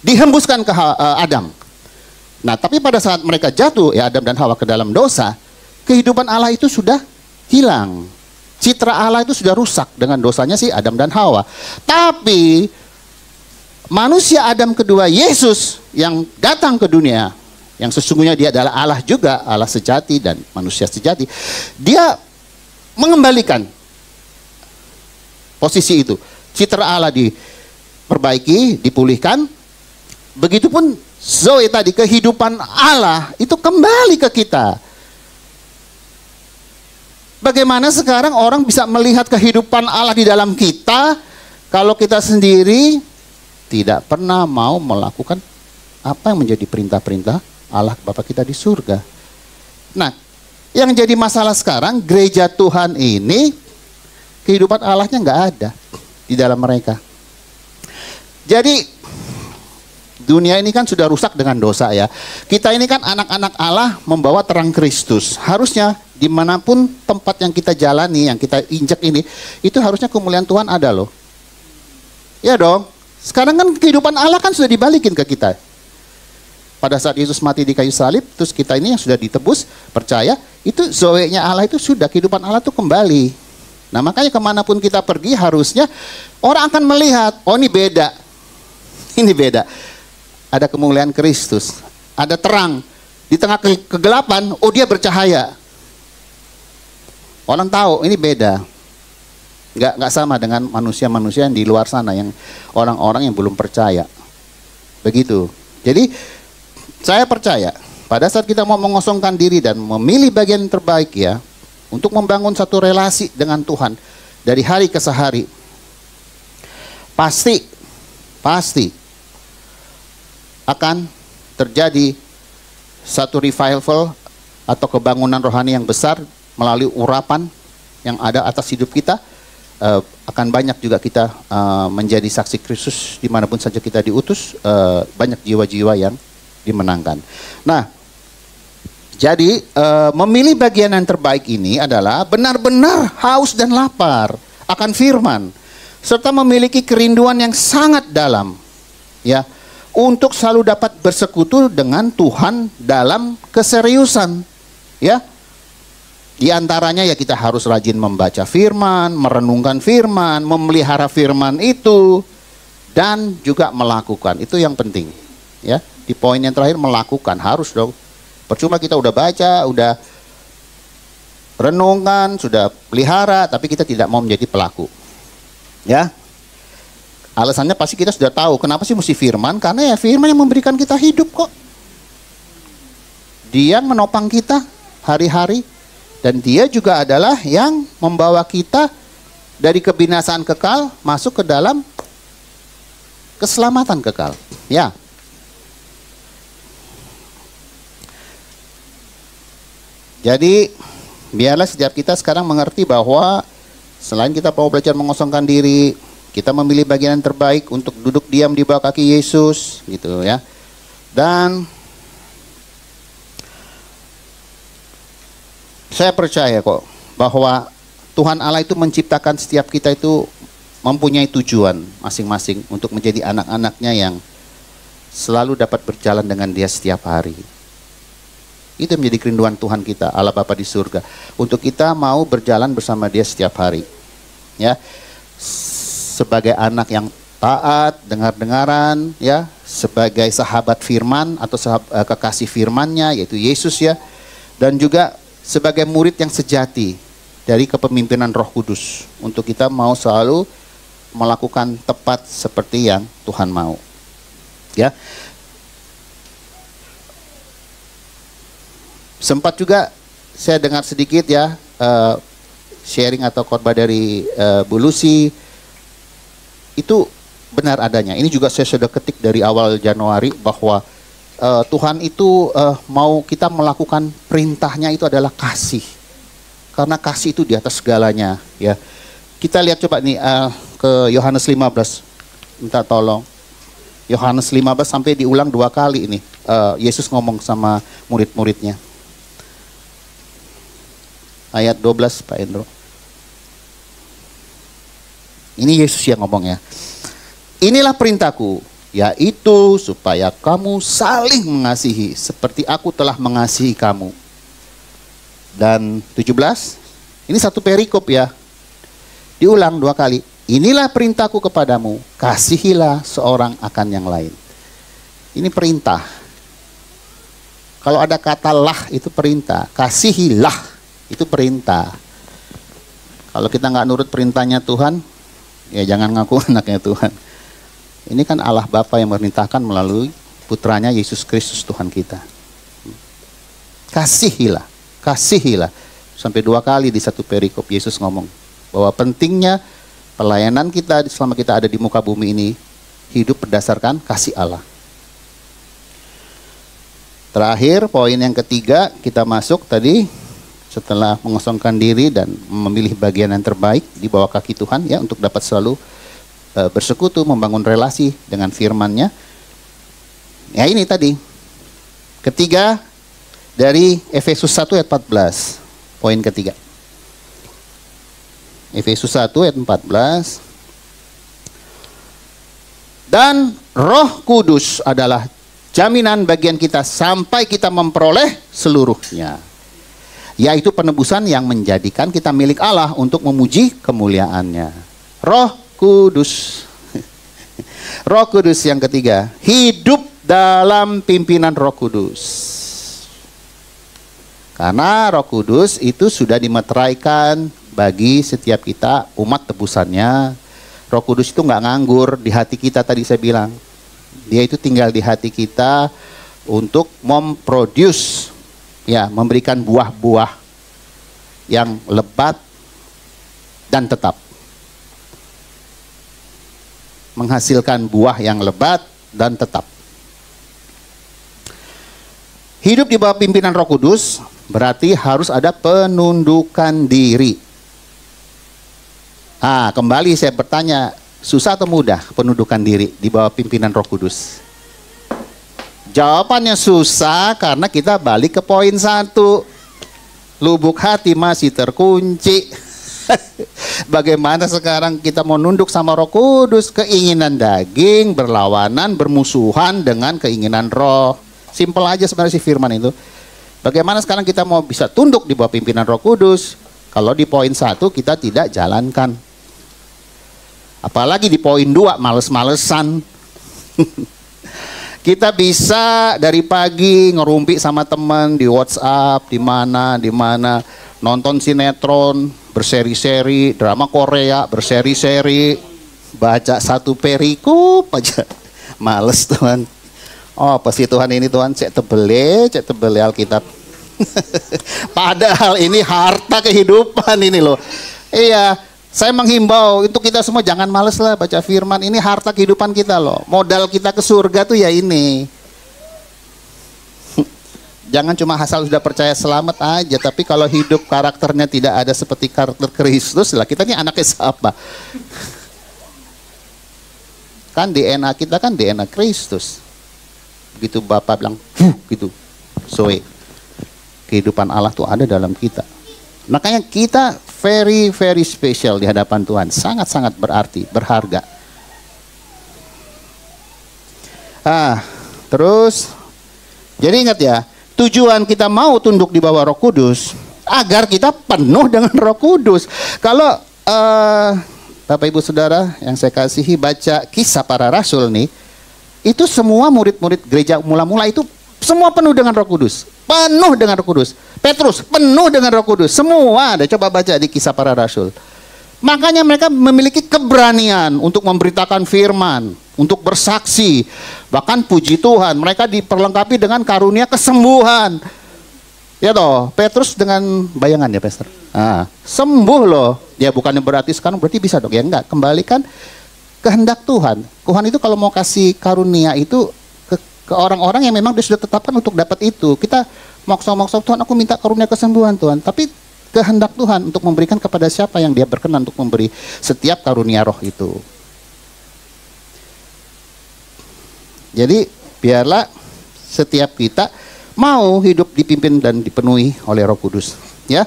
Dihembuskan ke Adam. Nah, tapi pada saat mereka jatuh, ya Adam dan Hawa ke dalam dosa, kehidupan Allah itu sudah hilang. Citra Allah itu sudah rusak dengan dosanya si Adam dan Hawa. Tapi manusia Adam kedua, Yesus yang datang ke dunia, yang sesungguhnya dia adalah Allah juga, Allah sejati dan manusia sejati. Dia mengembalikan posisi itu. Citra Allah diperbaiki, dipulihkan. Begitupun Zoe tadi, kehidupan Allah itu kembali ke kita. Bagaimana sekarang orang bisa melihat kehidupan Allah di dalam kita kalau kita sendiri tidak pernah mau melakukan apa yang menjadi perintah-perintah Allah Bapa kita di surga. Nah, yang jadi masalah sekarang, gereja Tuhan ini kehidupan Allahnya nggak ada di dalam mereka. Jadi dunia ini kan sudah rusak dengan dosa ya. Kita ini kan anak-anak Allah membawa terang Kristus. Harusnya dimanapun tempat yang kita jalani, yang kita injak ini, itu harusnya kemuliaan Tuhan ada loh. Ya dong. Sekarang kan kehidupan Allah kan sudah dibalikin ke kita. Pada saat Yesus mati di kayu salib, terus kita ini yang sudah ditebus, percaya, itu Zoe-nya Allah itu sudah, kehidupan Allah itu kembali. Nah makanya kemanapun kita pergi harusnya orang akan melihat, oh ini beda. Ini beda. Ada kemuliaan Kristus, ada terang di tengah kegelapan. Oh dia bercahaya. Orang tahu ini beda. Nggak sama dengan manusia-manusia yang di luar sana, yang orang-orang yang belum percaya. Begitu. Jadi saya percaya pada saat kita mau mengosongkan diri dan memilih bagian terbaik ya, untuk membangun satu relasi dengan Tuhan dari hari ke hari, pasti akan terjadi satu revival atau kebangunan rohani yang besar melalui urapan yang ada atas hidup kita. Akan banyak juga kita menjadi saksi Kristus dimanapun saja kita diutus. Banyak jiwa-jiwa yang dimenangkan. Nah, Jadi memilih bagian yang terbaik ini adalah benar-benar haus dan lapar akan firman, serta memiliki kerinduan yang sangat dalam, ya, untuk selalu dapat bersekutu dengan Tuhan dalam keseriusan, ya. Di antaranya ya kita harus rajin membaca firman, merenungkan firman, memelihara firman itu, dan juga melakukan. Itu yang penting, ya. Di poin yang terakhir, melakukan, harus dong. Percuma kita udah baca, udah renungkan, sudah pelihara, tapi kita tidak mau menjadi pelaku. Ya. Alasannya pasti kita sudah tahu. Kenapa sih mesti firman? Karena ya firman yang memberikan kita hidup kok. Dia yang menopang kita hari-hari. Dan dia juga adalah yang membawa kita dari kebinasaan kekal masuk ke dalam keselamatan kekal. Ya. Jadi biarlah setiap kita sekarang mengerti bahwa selain kita mau belajar mengosongkan diri, kita memilih bagian yang terbaik untuk duduk diam di bawah kaki Yesus, gitu ya. Dan saya percaya kok bahwa Tuhan Allah itu menciptakan setiap kita itu mempunyai tujuan masing-masing untuk menjadi anak-anaknya yang selalu dapat berjalan dengan Dia setiap hari. Itu menjadi kerinduan Tuhan kita, Allah Bapa di surga, untuk kita mau berjalan bersama Dia setiap hari. Ya, sebagai anak yang taat, dengar-dengaran, ya, sebagai sahabat firman atau kekasih firman-Nya yaitu Yesus, ya, dan juga sebagai murid yang sejati dari kepemimpinan Roh Kudus, untuk kita mau selalu melakukan tepat seperti yang Tuhan mau. Ya. Sempat juga saya dengar sedikit ya sharing atau khotbah dari Bu Lucy, itu benar adanya. Ini juga saya sudah ketik dari awal Januari bahwa Tuhan itu mau kita melakukan perintahnya itu adalah kasih, karena kasih itu di atas segalanya, ya. Kita lihat coba nih ke Yohanes 15, minta tolong. Yohanes 15 sampai diulang 2 kali ini. Yesus ngomong sama murid-muridnya. Ayat 12 Pak Endro. Ini Yesus yang ngomong, ya. Inilah perintahku, yaitu supaya kamu saling mengasihi seperti aku telah mengasihi kamu. Dan 17, ini satu perikop ya. Diulang 2 kali. Inilah perintahku kepadamu, kasihilah seorang akan yang lain. Ini perintah. Kalau ada kata lah itu perintah, kasihilah itu perintah. Kalau kita nggak nurut perintahnya Tuhan, ya jangan ngaku anaknya Tuhan. Ini kan Allah Bapa yang memerintahkan melalui putranya Yesus Kristus Tuhan kita. Kasihilah, kasihilah. Sampai 2 kali di satu perikop Yesus ngomong bahwa pentingnya pelayanan kita selama kita ada di muka bumi ini, hidup berdasarkan kasih Allah. Terakhir, poin yang ketiga, kita masuk tadi setelah mengosongkan diri dan memilih bagian yang terbaik di bawah kaki Tuhan, ya, untuk dapat selalu bersekutu, membangun relasi dengan firman-Nya. Ya, ini tadi. Ketiga dari Efesus 1 ayat 14. Poin ketiga. Efesus 1 ayat 14. Dan Roh Kudus adalah jaminan bagian kita sampai kita memperoleh seluruhnya, yaitu penebusan yang menjadikan kita milik Allah untuk memuji kemuliaan-Nya. Roh Kudus. Roh Kudus yang ketiga, hidup dalam pimpinan Roh Kudus. Karena Roh Kudus itu sudah dimeteraikan bagi setiap kita umat tebusannya. Roh Kudus itu nggak nganggur di hati kita, tadi saya bilang. Dia itu tinggal di hati kita untuk memproduce, ya, memberikan buah-buah yang lebat dan tetap. Menghasilkan buah yang lebat dan tetap. Hidup di bawah pimpinan Roh Kudus berarti harus ada penundukan diri. Kembali saya bertanya, susah atau mudah penundukan diri di bawah pimpinan Roh Kudus? Jawabannya susah karena kita balik ke poin 1. Lubuk hati masih terkunci. Bagaimana sekarang kita mau nunduk sama Roh Kudus? Keinginan daging berlawanan, bermusuhan dengan keinginan roh. Simpel aja sebenarnya si firman itu. Bagaimana sekarang kita mau bisa tunduk di bawah pimpinan Roh Kudus kalau di poin 1 kita tidak jalankan? Apalagi di poin 2 males-malesan. Kita bisa dari pagi ngerumpi sama teman di WhatsApp, di mana, nonton sinetron berseri-seri, drama Korea berseri-seri, baca 1 perikop aja. Males Tuhan. Oh, pasti Tuhan ini Tuhan cek tebele Alkitab. Padahal ini harta kehidupan ini loh. Iya. Saya menghimbau untuk kita semua jangan males lah baca firman. Ini harta kehidupan kita loh. Modal kita ke surga tuh ya ini. Jangan cuma asal sudah percaya selamat aja. Tapi kalau hidup karakternya tidak ada seperti karakter Kristus lah. Kita ini anaknya siapa? Kan DNA kita kan DNA Kristus. Begitu Bapak bilang gitu. Soe. Kehidupan Allah tuh ada dalam kita. Makanya kita very special di hadapan Tuhan. Sangat-sangat berarti, berharga. Terus jadi ingat ya, tujuan kita mau tunduk di bawah Roh Kudus agar kita penuh dengan Roh Kudus. Kalau Bapak Ibu Saudara yang saya kasihi baca Kisah Para Rasul nih, itu semua murid-murid gereja mula-mula itu semua penuh dengan Roh Kudus. Penuh dengan Roh Kudus. Petrus penuh dengan Roh Kudus. Semua ada. Coba baca di Kisah Para Rasul. Makanya mereka memiliki keberanian untuk memberitakan firman, untuk bersaksi. Bahkan puji Tuhan, mereka diperlengkapi dengan karunia kesembuhan. Ya toh, Petrus dengan bayangan ya Pastor. Sembuh loh. Ya bukannya berarti sekarang berarti bisa dong. Ya enggak, kembalikan kehendak Tuhan. Tuhan itu kalau mau kasih karunia itu ke orang-orang yang memang dia sudah tetapkan untuk dapat itu. Kita maksa-maksa Tuhan, aku minta karunia kesembuhan Tuhan. Tapi kehendak Tuhan untuk memberikan kepada siapa yang dia berkenan untuk memberi setiap karunia roh itu. Jadi biarlah setiap kita mau hidup dipimpin dan dipenuhi oleh Roh Kudus. Ya,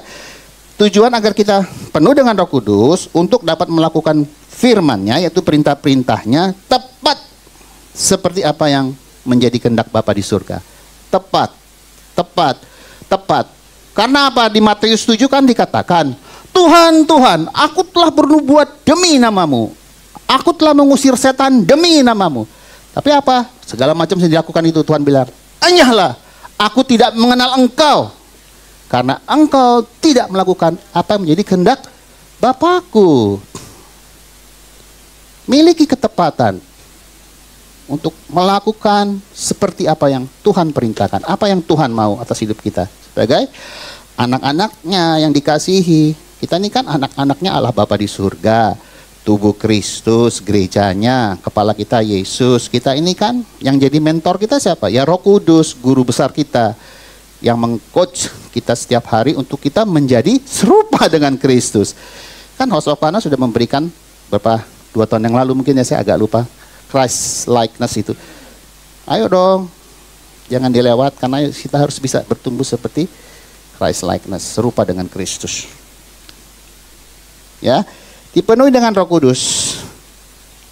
tujuan agar kita penuh dengan Roh Kudus untuk dapat melakukan firman-Nya, yaitu perintah-perintahnya tepat seperti apa yang menjadi kehendak Bapa di surga. Tepat. Karena apa? Di Matius 7 kan dikatakan, Tuhan, Tuhan, aku telah bernubuat demi namamu. Aku telah mengusir setan demi namamu. Tapi apa? Segala macam yang dilakukan itu Tuhan bilang, anyahlah, aku tidak mengenal engkau. Karena engkau tidak melakukan apa yang menjadi kehendak Bapakku. Miliki ketepatan untuk melakukan seperti apa yang Tuhan perintahkan, apa yang Tuhan mau atas hidup kita. Sebagai anak-anaknya yang dikasihi, kita ini kan anak-anaknya Allah Bapa di surga, tubuh Kristus, gerejanya, kepala kita Yesus. Kita ini kan yang jadi mentor kita siapa? Ya Roh Kudus, guru besar kita, yang meng-coach kita setiap hari untuk kita menjadi serupa dengan Kristus. Kan House of Fana sudah memberikan berapa 2 tahun yang lalu mungkin ya, saya agak lupa, Christ likeness itu. Ayo dong, jangan dilewatkan. Ayo kita harus bisa bertumbuh seperti Christ likeness, serupa dengan Kristus. Ya, dipenuhi dengan Roh Kudus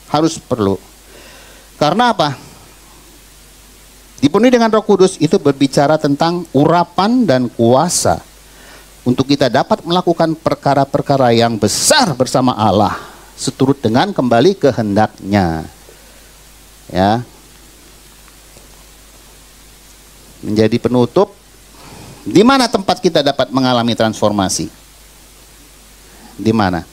harus perlu. Karena apa? Dipenuhi dengan Roh Kudus itu berbicara tentang urapan dan kuasa untuk kita dapat melakukan perkara-perkara yang besar bersama Allah, seturut dengan kembali kehendak-Nya. Ya. Menjadi penutup, di mana tempat kita dapat mengalami transformasi? Di mana?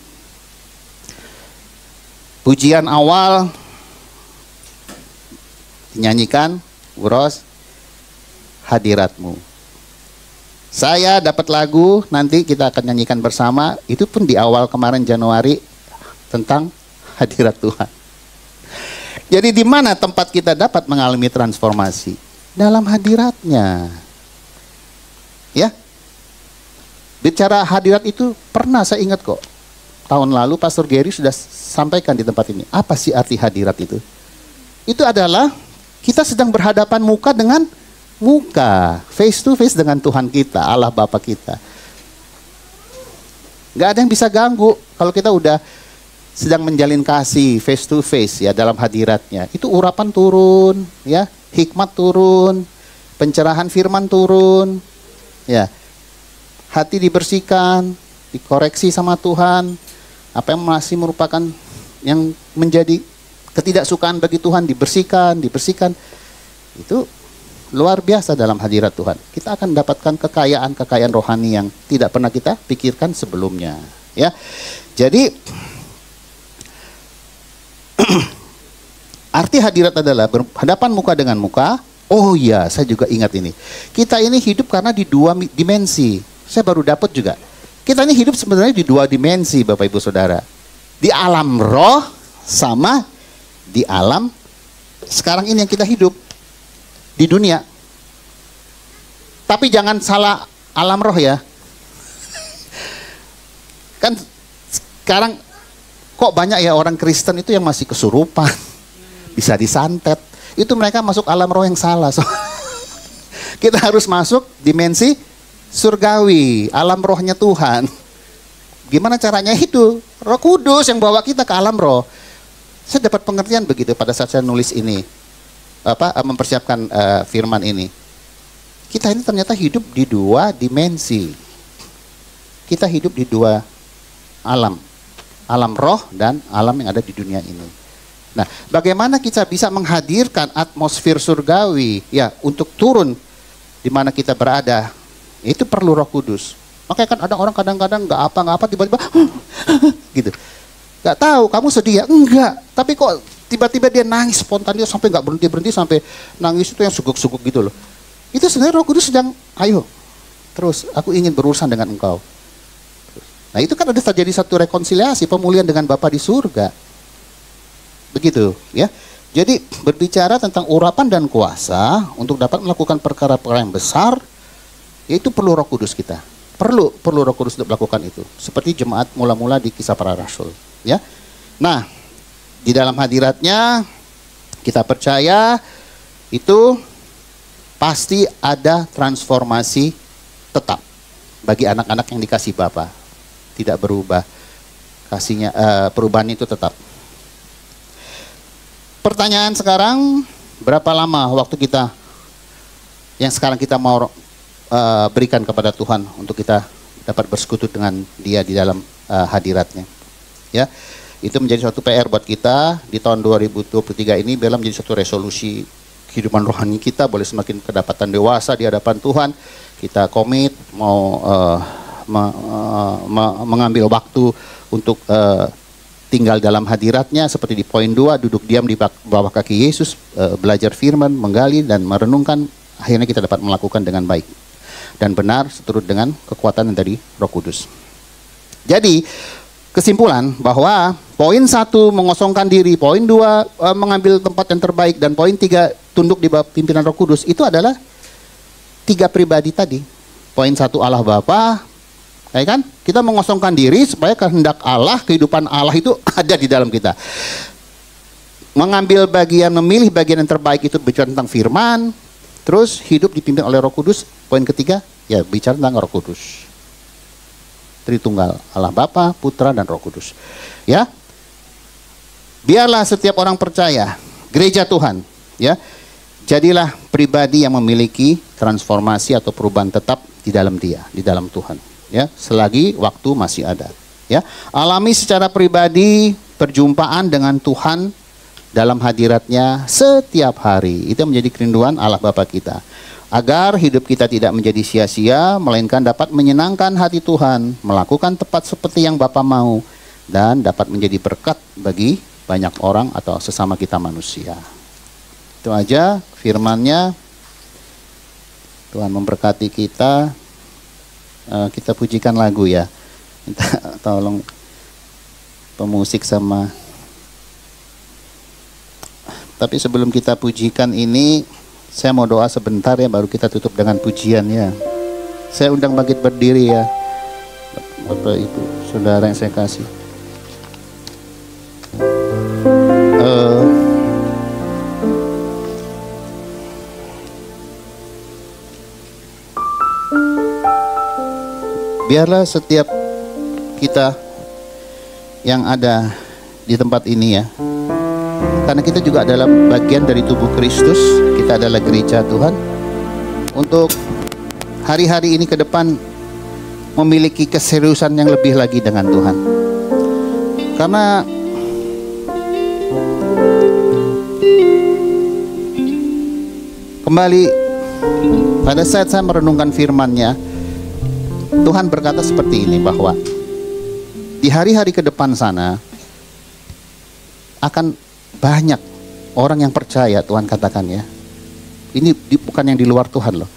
Pujian awal dinyanyikan, Uros, hadirat-Mu. Saya dapat lagu, nanti kita akan nyanyikan bersama, itu pun di awal kemarin Januari, tentang hadirat Tuhan. Jadi di mana tempat kita dapat mengalami transformasi? Dalam hadirat-Nya. Ya. Bicara hadirat itu pernah saya ingat kok. Tahun lalu Pastor Gary sudah sampaikan di tempat ini. Apa sih arti hadirat itu? Itu adalah Kita sedang berhadapan muka dengan muka, face to face dengan Tuhan kita, Allah Bapa kita. Gak ada yang bisa ganggu kalau kita udah sedang menjalin kasih face to face ya dalam hadiratnya. Itu urapan turun, ya, hikmat turun, pencerahan firman turun, ya, hati dibersihkan, dikoreksi sama Tuhan. Apa yang masih merupakan yang menjadi ketidaksukaan bagi Tuhan dibersihkan. Itu luar biasa dalam hadirat Tuhan. Kita akan mendapatkan kekayaan rohani yang tidak pernah kita pikirkan sebelumnya, ya. Jadi arti hadirat adalah berhadapan muka dengan muka. Oh iya, saya juga ingat ini. Kita ini hidup karena di dua dimensi. Saya baru dapat juga. Kita ini hidup sebenarnya di dua dimensi, Bapak Ibu Saudara. Di alam roh sama di alam sekarang ini yang kita hidup di dunia. Tapi jangan salah alam roh ya. Kan sekarang kok banyak ya orang Kristen itu yang masih kesurupan, bisa disantet. Itu mereka masuk alam roh yang salah. So, kita harus masuk dimensi surgawi, alam rohnya Tuhan. Gimana caranya itu? Roh Kudus yang bawa kita ke alam roh. Saya dapat pengertian begitu pada saat saya nulis ini, mempersiapkan firman ini. Kita ini ternyata hidup di dua dimensi. Kita hidup di dua alam. Alam roh dan alam yang ada di dunia ini. Nah, bagaimana kita bisa menghadirkan atmosfer surgawi ya untuk turun di mana kita berada? Itu perlu Roh Kudus. Makanya kan ada orang kadang-kadang nggak apa tiba-tiba gitu. Nggak tahu kamu sedih ya? Enggak. Tapi kok tiba-tiba dia nangis spontan, dia sampai nggak berhenti sampai nangis itu yang suguk-suguk gitu loh. Itu sebenarnya Roh Kudus sedang, ayo terus aku ingin berurusan dengan engkau. Nah itu kan ada terjadi satu rekonsiliasi, pemulihan dengan Bapa di surga. Begitu ya. Jadi berbicara tentang urapan dan kuasa untuk dapat melakukan perkara-perkara yang besar, itu perlu Roh Kudus kita. Perlu Roh Kudus untuk melakukan itu. Seperti jemaat mula-mula di Kisah Para Rasul, ya. Nah, di dalam hadiratnya kita percaya itu pasti ada transformasi tetap bagi anak-anak yang dikasih Bapa. Tidak berubah kasihnya, perubahan itu tetap. Pertanyaan sekarang, berapa lama waktu kita yang sekarang kita mau berikan kepada Tuhan untuk kita dapat bersekutu dengan Dia di dalam hadiratnya, ya. Itu menjadi suatu PR buat kita di tahun 2023 ini. Biarlah menjadi suatu resolusi kehidupan rohani kita, boleh semakin kedapatan dewasa di hadapan Tuhan. Kita komit mau mengambil waktu untuk tinggal dalam hadiratnya, seperti di poin 2, duduk diam di bawah kaki Yesus, belajar firman, menggali dan merenungkan, akhirnya kita dapat melakukan dengan baik dan benar seturut dengan kekuatan dari Roh Kudus. Jadi kesimpulan bahwa poin 1 mengosongkan diri, poin 2 mengambil tempat yang terbaik, dan poin 3 tunduk di bawah pimpinan Roh Kudus, itu adalah 3 pribadi tadi. Poin 1 Allah Bapa, ya kan? Kita mengosongkan diri supaya kehendak Allah, kehidupan Allah itu ada di dalam kita. Mengambil bagian, memilih bagian yang terbaik itu bicara tentang firman, terus hidup dipimpin oleh Roh Kudus. Poin ketiga, ya bicara tentang Roh Kudus. Tritunggal, Allah Bapa, Putra, dan Roh Kudus. Ya, biarlah setiap orang percaya, gereja Tuhan, ya, jadilah pribadi yang memiliki transformasi atau perubahan tetap di dalam Dia, di dalam Tuhan. Ya, selagi waktu masih ada. Ya, alami secara pribadi perjumpaan dengan Tuhan dalam hadiratnya setiap hari. Itu menjadi kerinduan Allah Bapa kita. Agar hidup kita tidak menjadi sia-sia, melainkan dapat menyenangkan hati Tuhan, melakukan tepat seperti yang Bapa mau, dan dapat menjadi berkat bagi banyak orang atau sesama kita manusia. Itu aja firman-Nya. Tuhan memberkati kita. Kita pujikan lagu ya. Minta tolong pemusik sama. Tapi sebelum kita pujikan ini, saya mau doa sebentar ya, baru kita tutup dengan pujian ya. Saya undang bangkit berdiri ya, Bapak Ibu Saudara yang saya kasih. biarlah setiap kita yang ada di tempat ini ya, karena kita juga adalah bagian dari tubuh Kristus, kita adalah gereja Tuhan, untuk hari-hari ini ke depan memiliki keseriusan yang lebih lagi dengan Tuhan. Karena kembali pada saat saya merenungkan firman-Nya, Tuhan berkata seperti ini, bahwa di hari-hari ke depan sana akan banyak orang yang percaya. Tuhan katakan ya, ini bukan yang di luar Tuhan loh.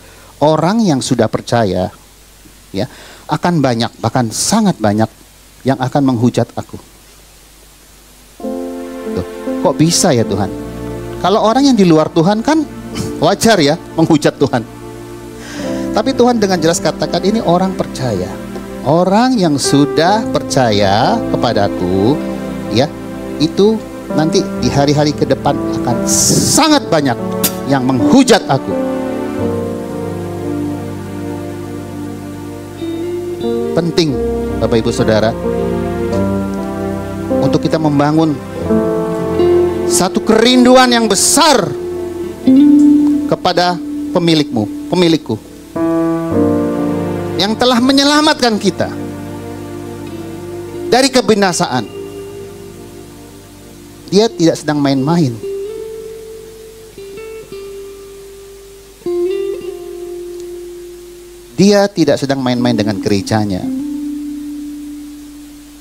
Orang yang sudah percaya ya, akan banyak, bahkan sangat banyak yang akan menghujat aku. Tuh, kok bisa ya Tuhan? Kalau orang yang di luar Tuhan kan wajar ya menghujat Tuhan. Tapi Tuhan dengan jelas katakan ini orang percaya. Orang yang sudah percaya kepadaku ya, itu nanti di hari-hari ke depan akan sangat banyak yang menghujat aku. Penting Bapak Ibu Saudara untuk kita membangun satu kerinduan yang besar kepada pemilikku yang telah menyelamatkan kita dari kebinasaan. Dia tidak sedang main-main. Dia tidak sedang main-main dengan gerejanya.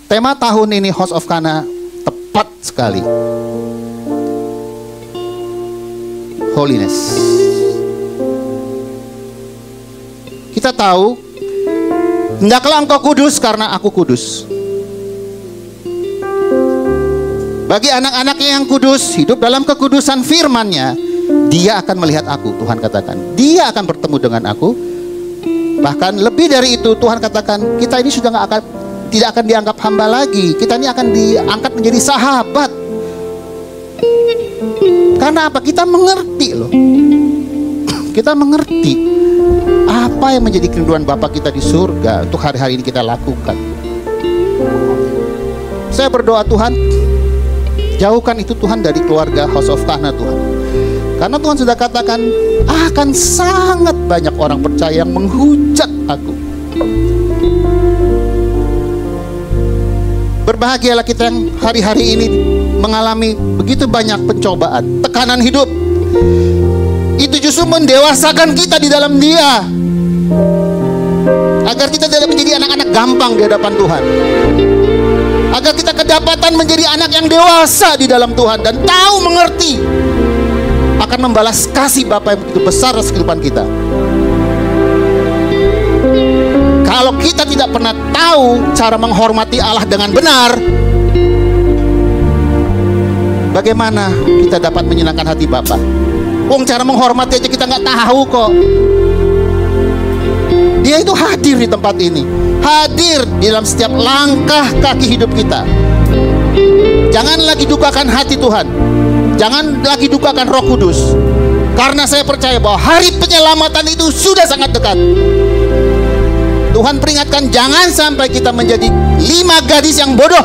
Tema tahun ini House of Kana tepat sekali. Holiness. Kita tahu, hendaklah engkau kudus karena aku kudus. Bagi anak-anaknya yang kudus, hidup dalam kekudusan firman-Nya, dia akan melihat aku, Tuhan katakan. Dia akan bertemu dengan aku. Bahkan lebih dari itu, Tuhan katakan, kita ini sudah tidak akan dianggap hamba lagi. Kita ini akan diangkat menjadi sahabat. Karena apa? Kita mengerti loh. Kita mengerti apa yang menjadi kerinduan Bapa kita di surga untuk hari-hari ini kita lakukan. Saya berdoa, Tuhan, jauhkan itu Tuhan dari keluarga House of Kana Tuhan. Karena Tuhan sudah katakan akan sangat banyak orang percaya yang menghujat aku. Berbahagialah kita yang hari-hari ini mengalami begitu banyak pencobaan, tekanan hidup. Itu justru mendewasakan kita di dalam Dia, agar kita tidak menjadi anak-anak gampang di hadapan Tuhan, agar kita kedapatan menjadi anak yang dewasa di dalam Tuhan dan tahu mengerti akan membalas kasih Bapa yang begitu besar dalam kehidupan kita. Kalau kita tidak pernah tahu cara menghormati Allah dengan benar, bagaimana kita dapat menyenangkan hati Bapa? Wong cara menghormati aja kita nggak tahu kok. Dia itu hadir di tempat ini, hadir di dalam setiap langkah kaki hidup kita. Jangan lagi dukakan hati Tuhan, jangan lagi dukakan Roh Kudus, karena saya percaya bahwa hari penyelamatan itu sudah sangat dekat. Tuhan peringatkan, jangan sampai kita menjadi 5 gadis yang bodoh,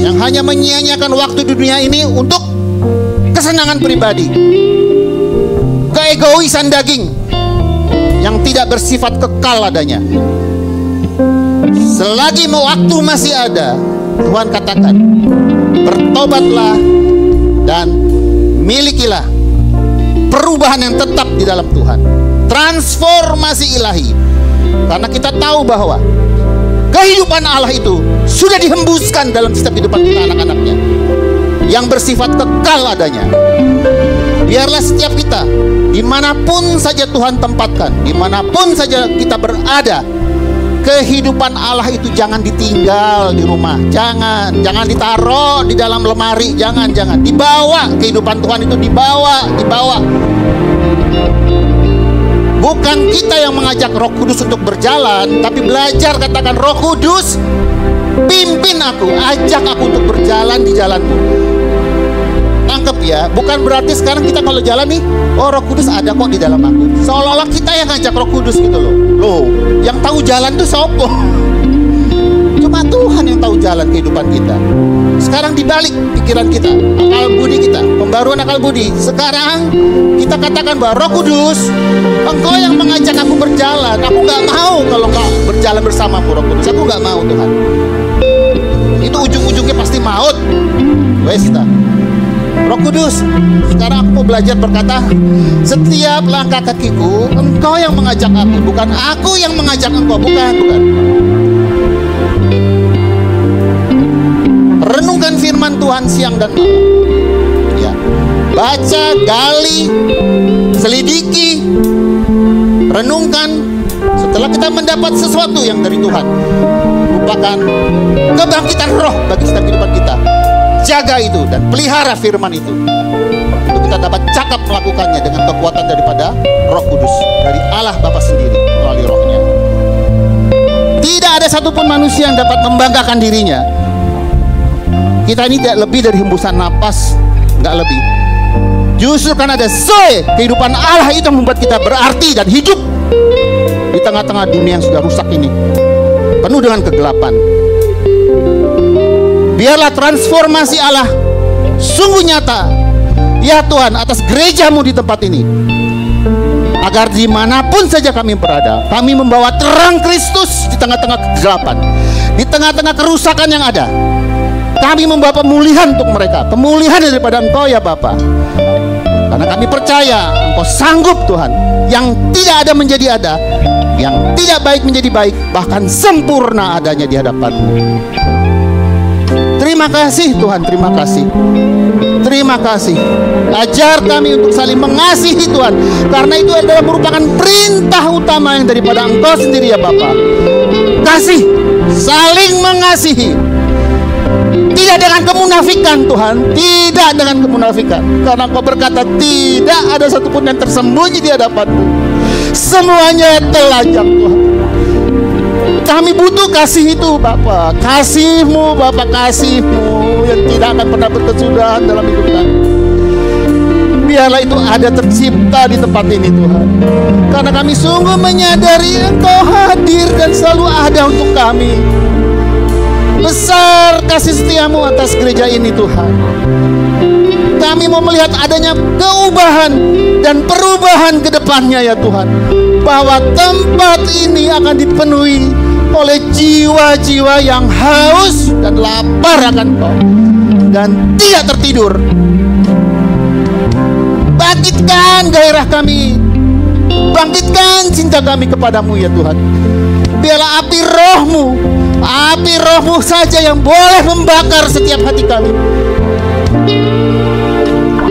yang hanya menyia-nyiakan waktu di dunia ini untuk kesenangan pribadi, keegoisan daging yang tidak bersifat kekal adanya. Selagi waktu masih ada, Tuhan katakan, bertobatlah dan milikilah perubahan yang tetap di dalam Tuhan, transformasi ilahi. Karena kita tahu bahwa kehidupan Allah itu sudah dihembuskan dalam setiap kehidupan kita, anak-anaknya, yang bersifat kekal adanya. Biarlah setiap kita, dimanapun saja Tuhan tempatkan, dimanapun saja kita berada, kehidupan Allah itu jangan ditinggal di rumah, jangan ditaruh di dalam lemari, jangan dibawa. Kehidupan Tuhan itu dibawa. Bukan kita yang mengajak Roh Kudus untuk berjalan, tapi belajar katakan, Roh Kudus, pimpin aku, ajak aku untuk berjalan di jalanmu. tangkap ya, bukan berarti sekarang kita kalau jalan nih, oh Roh Kudus ada kok di dalam aku. Seolah-olah kita yang ngajak Roh Kudus gitu loh. Loh, yang tahu jalan tuh sopo? Cuma Tuhan yang tahu jalan kehidupan kita. Sekarang dibalik pikiran kita, akal budi kita, pembaruan akal budi. Sekarang kita katakan bahwa Roh Kudus, Engkau yang mengajak aku berjalan. Aku gak mau kalau Engkau berjalan bersamamu Roh Kudus. Aku gak mau Tuhan. Itu ujung-ujungnya pasti maut. Wes dah. Roh Kudus, sekarang aku mau belajar berkata, setiap langkah kakiku Engkau yang mengajak aku, bukan aku yang mengajak Engkau. Bukan. Renungkan firman Tuhan siang dan malam ya. Baca, gali, selidiki, renungkan. Setelah kita mendapat sesuatu yang dari Tuhan, merupakan kebangkitan roh bagi setiap kehidupan kita. Jaga itu dan pelihara firman itu, untuk kita dapat cakap melakukannya dengan kekuatan daripada Roh Kudus, dari Allah Bapa sendiri melalui rohnya. Tidak ada satupun manusia yang dapat membanggakan dirinya. Kita ini tidak lebih dari hembusan napas, nggak lebih. Justru karena ada Zoe, kehidupan Allah itu yang membuat kita berarti dan hidup di tengah-tengah dunia yang sudah rusak ini, penuh dengan kegelapan. Biarlah transformasi Allah sungguh nyata, ya Tuhan, atas gerejamu di tempat ini, agar dimanapun saja kami berada, kami membawa terang Kristus di tengah-tengah kegelapan, di tengah-tengah kerusakan yang ada. Kami membawa pemulihan untuk mereka, pemulihan daripada Engkau ya Bapa. Karena kami percaya Engkau sanggup Tuhan, yang tidak ada menjadi ada, yang tidak baik menjadi baik, bahkan sempurna adanya di hadapan-Mu. Terima kasih Tuhan, terima kasih. Terima kasih. Ajar kami untuk saling mengasihi Tuhan, karena itu adalah merupakan perintah utama yang daripada Engkau sendiri ya Bapa. Kasih, saling mengasihi. Tidak dengan kemunafikan Tuhan, tidak dengan kemunafikan. Karena Engkau berkata tidak ada satupun yang tersembunyi di hadapan-Mu. Semuanya telanjang Tuhan. Kami butuh kasih itu Bapa. Kasih-Mu Bapa, kasih-Mu yang tidak akan pernah berkesudahan dalam hidup kami. Biarlah itu ada tercipta di tempat ini Tuhan. Karena kami sungguh menyadari Engkau hadir dan selalu ada untuk kami. Besar kasih setiamu atas gereja ini Tuhan. Kami mau melihat adanya keubahan dan perubahan ke depannya ya Tuhan, bahwa tempat ini akan dipenuhi oleh jiwa-jiwa yang haus dan lapar akan Kau dan tidak tertidur. Bangkitkan gairah kami, bangkitkan cinta kami kepadamu ya Tuhan. Biarlah api rohmu saja yang boleh membakar setiap hati kami.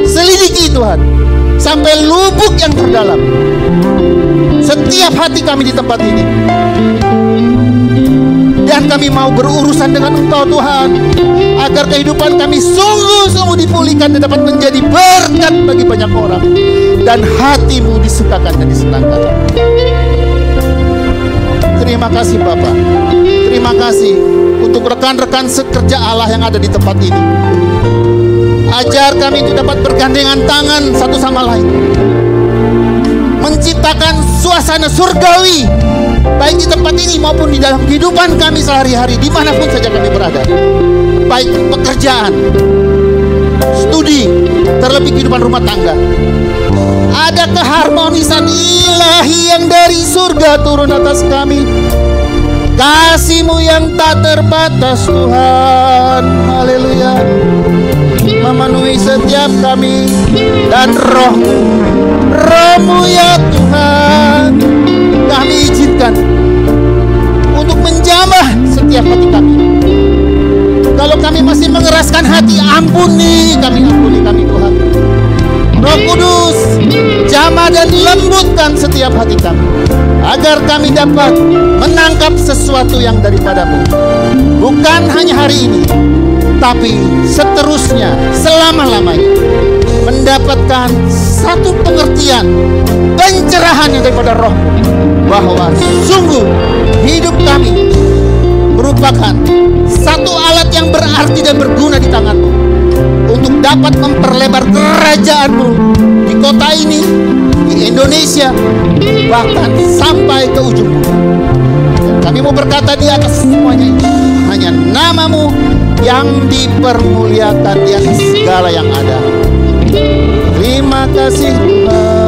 Selidiki Tuhan sampai lubuk yang terdalam setiap hati kami di tempat ini. Dan kami mau berurusan dengan Engkau Tuhan, agar kehidupan kami sungguh-sungguh dipulihkan dan dapat menjadi berkat bagi banyak orang, dan hati-Mu disukakan dan disenangkan. Terima kasih Bapa. Terima kasih untuk rekan-rekan sekerja Allah yang ada di tempat ini. Ajar kami itu dapat bergandengan tangan satu sama lain, menciptakan suasana surgawi, baik di tempat ini maupun di dalam kehidupan kami sehari-hari, dimanapun saja kami berada. Baik pekerjaan, studi, terlebih kehidupan rumah tangga. Ada keharmonisan ilahi yang dari surga turun atas kami. Kasih-Mu yang tak terbatas Tuhan, haleluya, memenuhi setiap kami. Dan Roh-Mu ya Tuhan, kami izinkan untuk menjamah setiap hati kami. Kalau kami masih mengeraskan hati, ampuni kami Tuhan. Roh Kudus, jamah dan lembutkan setiap hati kami, agar kami dapat menangkap sesuatu yang daripada-Mu. Bukan hanya hari ini, tapi seterusnya, selama-lamanya, mendapatkan satu pengertian, pencerahan yang daripada Roh-Mu, bahwa sungguh hidup kami merupakan satu alat yang berarti dan berguna di tangan-Mu, untuk dapat memperlebar lebar kerajaan-Mu di kota ini, di Indonesia, bahkan sampai ke ujung bumi. Kami mau berkata di atas semuanya ini, hanya nama-Mu yang dipermuliakan di atas segala yang ada. Terima kasih Tuhan.